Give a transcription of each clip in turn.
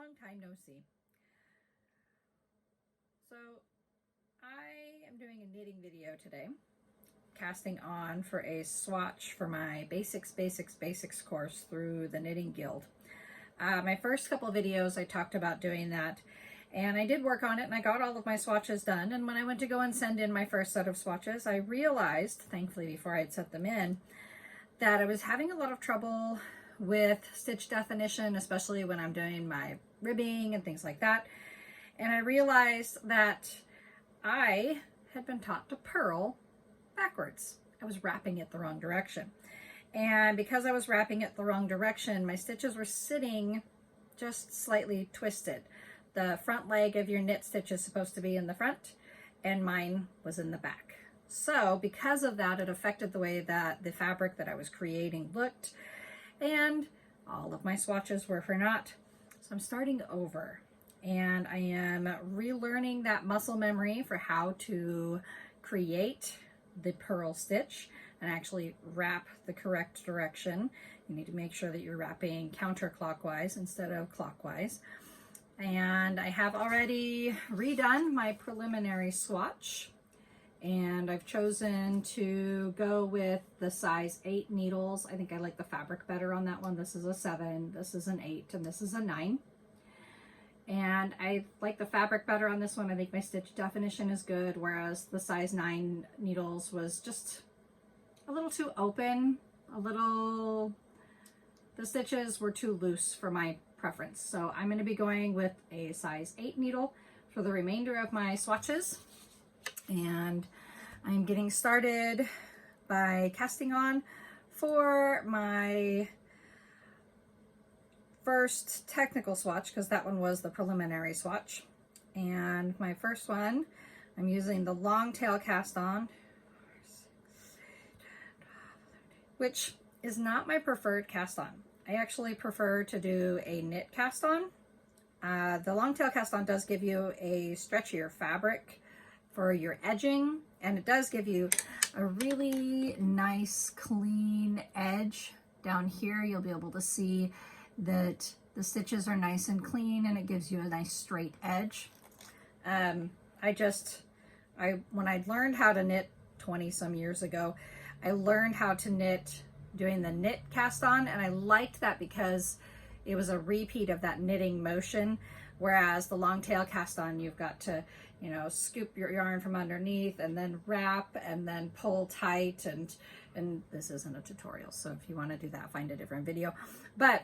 Long time no see. So I am doing a knitting video today, casting on for a swatch for my basics course through the Knitting Guild. My first couple of videos I talked about doing that, and I did work on it and I got all of my swatches done. And when I went to go and send in my first set of swatches, I realized, thankfully before I had set them in, that I was having a lot of trouble with stitch definition, especially when I'm doing my ribbing and things like that. And I realized that I had been taught to purl backwards. I was wrapping it the wrong direction. And because I was wrapping it the wrong direction, my stitches were sitting just slightly twisted. The front leg of your knit stitch is supposed to be in the front, and mine was in the back. So because of that, it affected the way that the fabric that I was creating looked, and all of my swatches were for naught. So I'm starting over, and I am relearning that muscle memory for how to create the purl stitch and actually wrap the correct direction. You need to make sure that you're wrapping counterclockwise instead of clockwise. And I have already redone my preliminary swatch, and I've chosen to go with the size 8 needles. I think I like the fabric better on that one. This is a 7, this is an 8, and this is a 9. And I like the fabric better on this one. I think my stitch definition is good, whereas the size 9 needles was just a little too open, the stitches were too loose for my preference. So I'm going to be going with a size 8 needle for the remainder of my swatches. And I'm getting started by casting on for my first technical swatch, because that one was the preliminary swatch. And my first one, I'm using the long tail cast on, which is not my preferred cast on. I actually prefer to do a knit cast on. The long tail cast on does give you a stretchier fabric for your edging, and it does give you a really nice clean edge. Down here you'll be able to see that the stitches are nice and clean, and it gives you a nice straight edge. When I learned how to knit 20 some years ago, I learned how to knit doing the knit cast on, and I liked that because it was a repeat of that knitting motion, whereas the long tail cast on, you've got to, you know, scoop your yarn from underneath and then wrap and then pull tight, and this isn't a tutorial, so if you want to do that, find a different video. But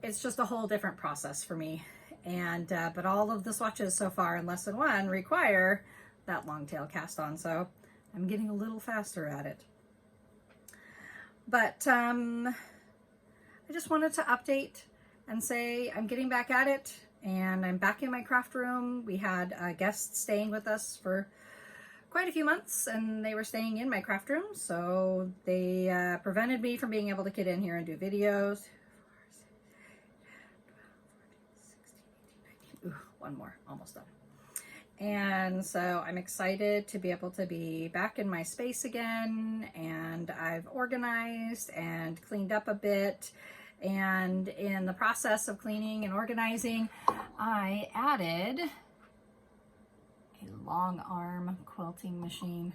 it's just a whole different process for me. And but all of the swatches so far in lesson 1 require that long tail cast on, so I'm getting a little faster at it. But I just wanted to update and say I'm getting back at it, and I'm back in my craft room. We had guests staying with us for quite a few months, and they were staying in my craft room, so they prevented me from being able to get in here and do videos. Ooh, one more, almost done. And so I'm excited to be able to be back in my space again, and I've organized and cleaned up a bit. And in the process of cleaning and organizing, I added a long arm quilting machine.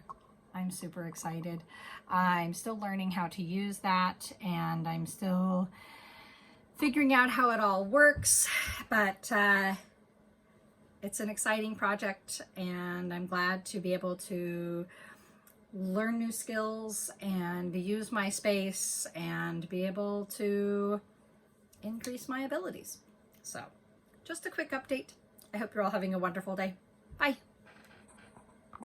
I'm super excited. I'm still learning how to use that, and I'm still figuring out how it all works, but it's an exciting project, and I'm glad to be able to learn new skills and use my space and be able to increase my abilities. So just a quick update. I hope you're all having a wonderful day. Bye.